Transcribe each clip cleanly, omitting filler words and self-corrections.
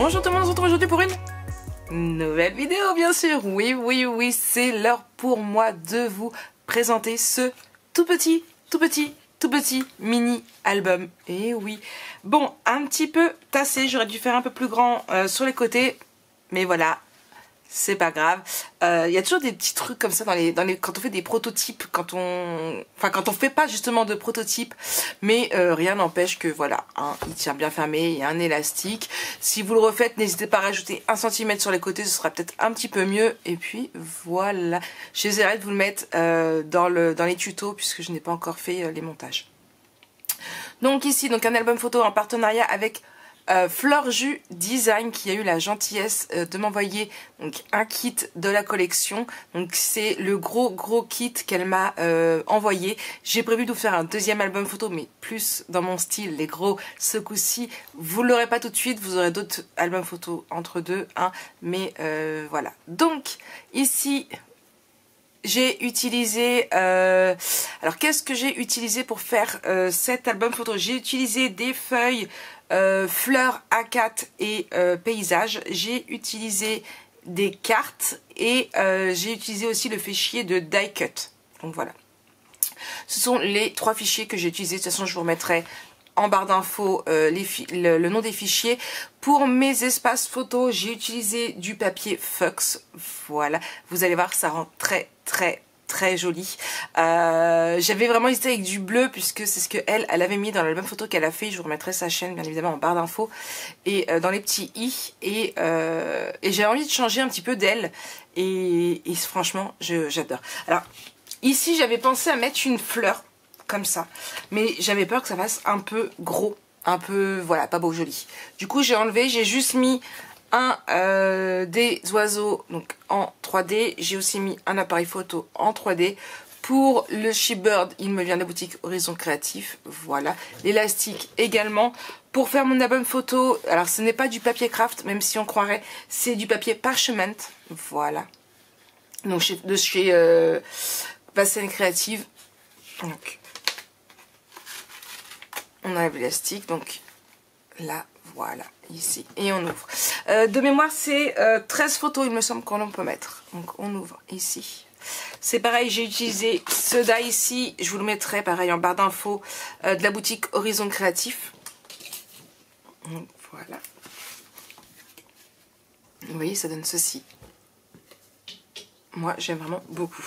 Bonjour tout le monde, on se retrouve aujourd'hui pour une nouvelle vidéo bien sûr. Oui, c'est l'heure pour moi de vous présenter ce tout petit mini album. Et oui, bon, un petit peu tassé, j'aurais dû faire un peu plus grand sur les côtés, mais voilà. C'est pas grave. Il y a toujours des petits trucs comme ça quand on fait des prototypes, quand on fait pas justement de prototypes, mais rien n'empêche que voilà, hein, il tient bien fermé, il y a un élastique. Si vous le refaites, n'hésitez pas à rajouter 1 cm sur les côtés, ce sera peut-être un petit peu mieux. Et puis voilà, j'essaierai de vous le mettre dans les tutos puisque je n'ai pas encore fait les montages. Donc ici, un album photo en partenariat avec Florju Design qui a eu la gentillesse de m'envoyer un kit de la collection. Donc c'est le gros kit qu'elle m'a envoyé. J'ai prévu de vous faire un deuxième album photo, mais plus dans mon style, les gros. Ce coup-ci, vous l'aurez pas tout de suite, vous aurez d'autres albums photo entre deux, hein, mais voilà. Donc ici, j'ai utilisé, alors qu'est-ce que j'ai utilisé pour faire cet album photo? J'ai utilisé des feuilles fleurs A4 et paysages. J'ai utilisé des cartes et j'ai utilisé aussi le fichier de die cut. Donc voilà. Ce sont les 3 fichiers que j'ai utilisés. De toute façon, je vous remettrai en barre d'infos le nom des fichiers. Pour mes espaces photos, j'ai utilisé du papier Fox. Voilà, vous allez voir, ça rend très joli. J'avais vraiment hésité avec du bleu puisque c'est ce que elle avait mis dans l'album photo qu'elle a fait. Je vous remettrai sa chaîne bien évidemment en barre d'infos et dans les petits i. Et j'ai envie de changer un petit peu d'elle et franchement j'adore. Alors ici j'avais pensé à mettre une fleur comme ça, mais j'avais peur que ça fasse un peu gros, un peu, voilà, pas beau, joli. Du coup, j'ai enlevé, j'ai juste mis des oiseaux donc en 3D. J'ai aussi mis un appareil photo en 3D. Pour le Shipbird, il me vient de la boutique Horizon Créatif. Voilà, l'élastique également. Pour faire mon album photo, alors ce n'est pas du papier craft, même si on croirait, c'est du papier parchement. Voilà. Donc de chez Bassène Créative. Donc on enlève l'élastique, donc là, voilà, ici, et on ouvre. De mémoire, c'est 13 photos, il me semble, qu'on peut mettre. Donc on ouvre ici. C'est pareil, j'ai utilisé ce die ici, je vous le mettrai pareil en barre d'infos de la boutique Horizon Créatif. Donc voilà. Vous voyez, ça donne ceci. Moi, j'aime vraiment beaucoup.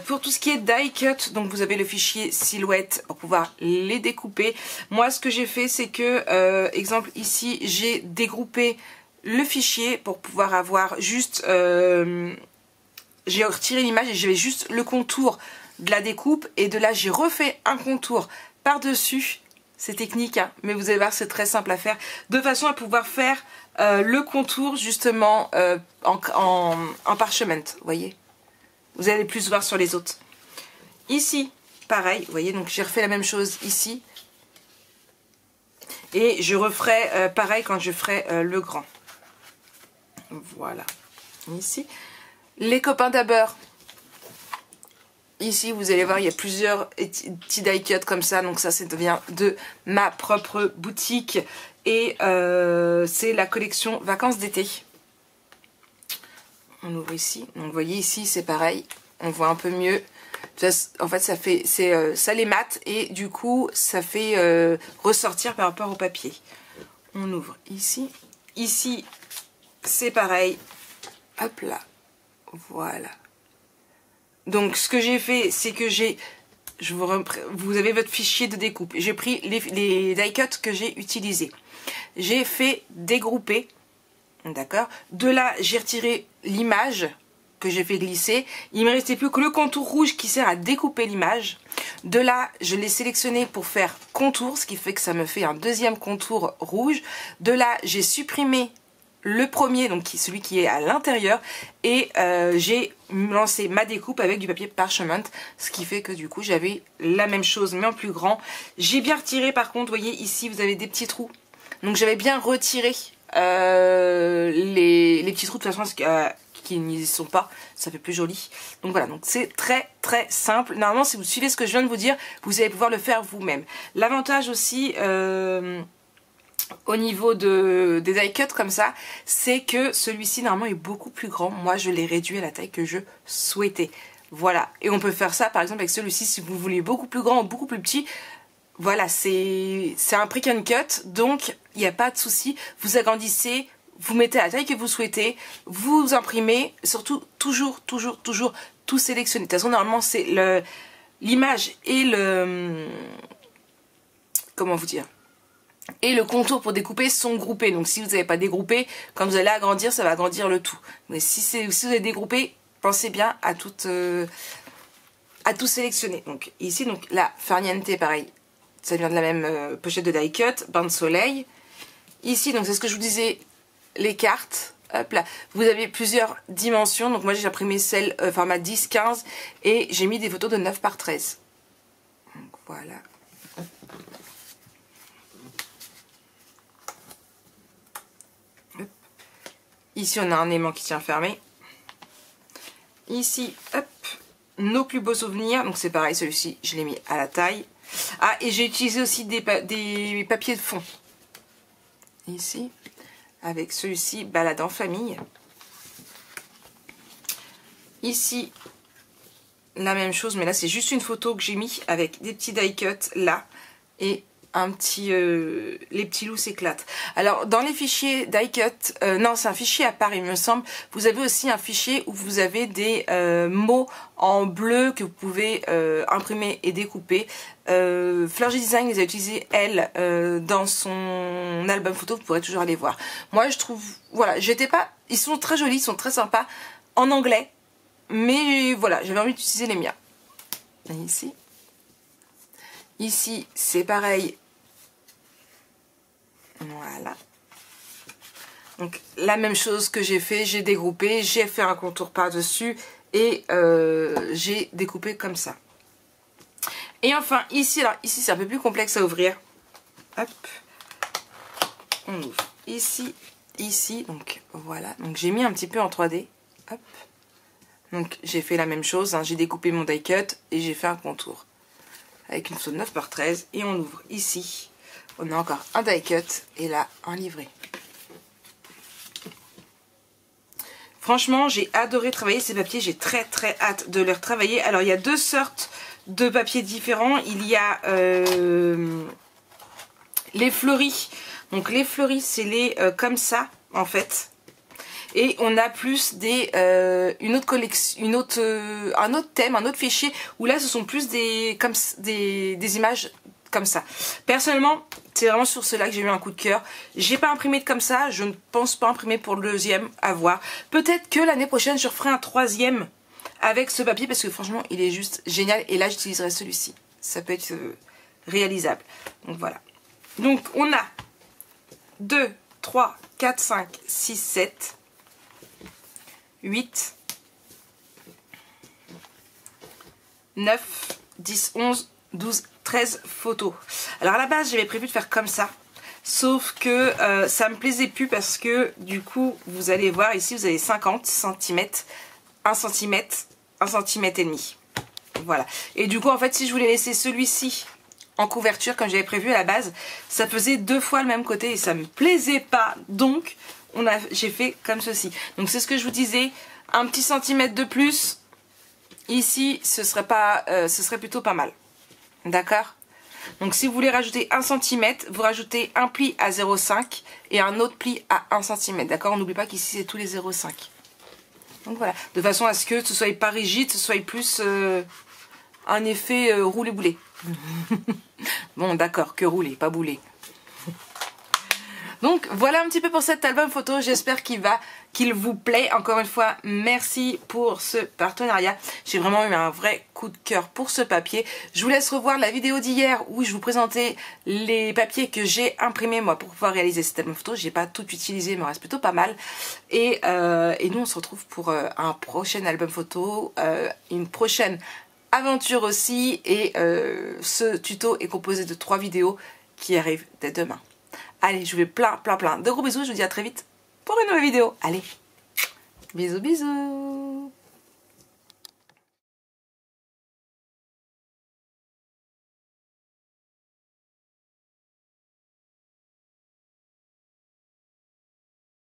Pour tout ce qui est die cut, donc vous avez le fichier silhouette pour pouvoir les découper. Moi ce que j'ai fait c'est que, exemple ici, j'ai dégroupé le fichier pour pouvoir avoir juste, j'ai retiré l'image et j'avais juste le contour de la découpe et de là j'ai refait un contour par dessus. C'est technique hein, mais vous allez voir c'est très simple à faire, de façon à pouvoir faire le contour justement en parchemin, vous voyez. Vous allez plus voir sur les autres. Ici, pareil, vous voyez, donc j'ai refait la même chose ici. Et je referai pareil quand je ferai le grand. Voilà. Ici. Les copains d'Aber. Ici, vous allez voir, il y a plusieurs petits die cut comme ça. Donc ça vient de ma propre boutique. Et c'est la collection Vacances d'été. On ouvre ici, donc vous voyez ici c'est pareil, on voit un peu mieux. En fait ça les mate et du coup ça fait ressortir par rapport au papier. On ouvre ici, ici c'est pareil, hop là, voilà. Donc ce que j'ai fait c'est que vous avez votre fichier de découpe, j'ai pris les die cuts que j'ai utilisés, j'ai fait dégrouper. D'accord. De là, j'ai retiré l'image que j'ai fait glisser. Il me restait plus que le contour rouge qui sert à découper l'image. De là, je l'ai sélectionné pour faire contour, ce qui fait que ça me fait un deuxième contour rouge. De là, j'ai supprimé le premier, donc celui qui est à l'intérieur, et j'ai lancé ma découpe avec du papier parchement, ce qui fait que du coup, j'avais la même chose mais en plus grand. J'ai bien retiré, par contre, vous voyez ici, vous avez des petits trous. Donc j'avais bien retiré les petits trous de toute façon qui n'y sont pas, ça fait plus joli. Donc voilà, donc c'est très simple. Normalement si vous suivez ce que je viens de vous dire, vous allez pouvoir le faire vous-même. L'avantage aussi au niveau des die cuts comme ça, c'est que celui-ci normalement est beaucoup plus grand. Moi je l'ai réduit à la taille que je souhaitais. Voilà, et on peut faire ça par exemple avec celui-ci si vous voulez beaucoup plus grand ou beaucoup plus petit. Voilà, c'est un prick and cut, donc il n'y a pas de souci. Vous agrandissez, vous mettez la taille que vous souhaitez, vous imprimez, surtout toujours tout sélectionner. De toute façon normalement c'est l'image et le... comment vous dire, et le contour pour découper sont groupés. Donc si vous n'avez pas dégroupé, quand vous allez agrandir, ça va agrandir le tout. Mais si vous avez dégroupé, pensez bien à tout sélectionner. Donc ici, donc la Farniente, pareil, ça vient de la même pochette de die cut, bain de soleil. Ici, donc c'est ce que je vous disais, les cartes. Hop là, vous avez plusieurs dimensions. Donc moi j'ai imprimé celle format 10-15 et j'ai mis des photos de 9 par 13. Donc voilà. Hop. Ici on a un aimant qui tient fermé. Ici, hop, nos plus beaux souvenirs. Donc c'est pareil, celui-ci je l'ai mis à la taille. Ah, et j'ai utilisé aussi des papiers de fond. Ici, avec celui-ci, balade en famille. Ici, la même chose, mais là c'est juste une photo que j'ai mis avec des petits die cuts là. Et un petit, les petits loups s'éclatent. Alors dans les fichiers die cut, non c'est un fichier à part il me semble, vous avez aussi un fichier où vous avez des mots en bleu que vous pouvez imprimer et découper. Fleur Design les a utilisés elle dans son album photo, vous pourrez toujours aller voir. Moi je trouve, voilà, j'étais pas, ils sont très jolis, ils sont très sympas en anglais, mais voilà, j'avais envie d'utiliser les miens. Et ici c'est pareil. Voilà. Donc la même chose que j'ai fait, j'ai dégroupé, j'ai fait un contour par-dessus et j'ai découpé comme ça. Et enfin ici, alors ici c'est un peu plus complexe à ouvrir. Hop. On ouvre ici, ici, donc voilà. Donc j'ai mis un petit peu en 3D. Hop. Donc j'ai fait la même chose, hein. J'ai découpé mon die cut et j'ai fait un contour. Avec une photo de 9 par 13 et on ouvre ici. On a encore un die cut et là un livret. Franchement j'ai adoré travailler ces papiers, j'ai très hâte de les retravailler. Alors il y a deux sortes de papiers différents. Il y a les fleuris. Donc les fleuris c'est les comme ça en fait. Et on a plus une autre collection, un autre thème, un autre fichier où là ce sont plus des images comme ça. Personnellement, c'est vraiment sur cela que j'ai eu un coup de cœur. J'ai pas imprimé comme ça, je ne pense pas imprimer pour le deuxième, à voir. Peut-être que l'année prochaine je referai un troisième avec ce papier parce que franchement il est juste génial et là j'utiliserai celui-ci. Ça peut être réalisable. Donc voilà. Donc on a 2, 3, 4, 5, 6, 7, 8, 9, 10, 11, 12, 13 photos. Alors à la base j'avais prévu de faire comme ça, sauf que ça me plaisait plus parce que du coup vous allez voir ici vous avez 50 cm, 1 cm, 1 cm et demi. Voilà. Et du coup en fait si je voulais laisser celui-ci en couverture comme j'avais prévu à la base, ça faisait 2 fois le même côté et ça me plaisait pas. Donc j'ai fait comme ceci. Donc c'est ce que je vous disais, un petit centimètre de plus ici ce serait plutôt pas mal. D'accord? Donc si vous voulez rajouter 1 cm, vous rajoutez un pli à 0,5 et un autre pli à 1 cm. D'accord? On n'oublie pas qu'ici c'est tous les 0,5. Donc voilà, de façon à ce que ce soit pas rigide, ce soit plus un effet roulé-boulé. Bon d'accord, que roulé, pas boulé. Donc voilà un petit peu pour cet album photo, j'espère qu'il vous plaît. Encore une fois, merci pour ce partenariat. J'ai vraiment eu un vrai coup de cœur pour ce papier. Je vous laisse revoir la vidéo d'hier où je vous présentais les papiers que j'ai imprimés moi pour pouvoir réaliser cet album photo. J'ai pas tout utilisé, mais il me reste plutôt pas mal. Et nous on se retrouve pour un prochain album photo, une prochaine aventure aussi. Et ce tuto est composé de 3 vidéos qui arrivent dès demain. Allez, je vous fais plein de gros bisous. Je vous dis à très vite pour une nouvelle vidéo. Allez, bisous bisous.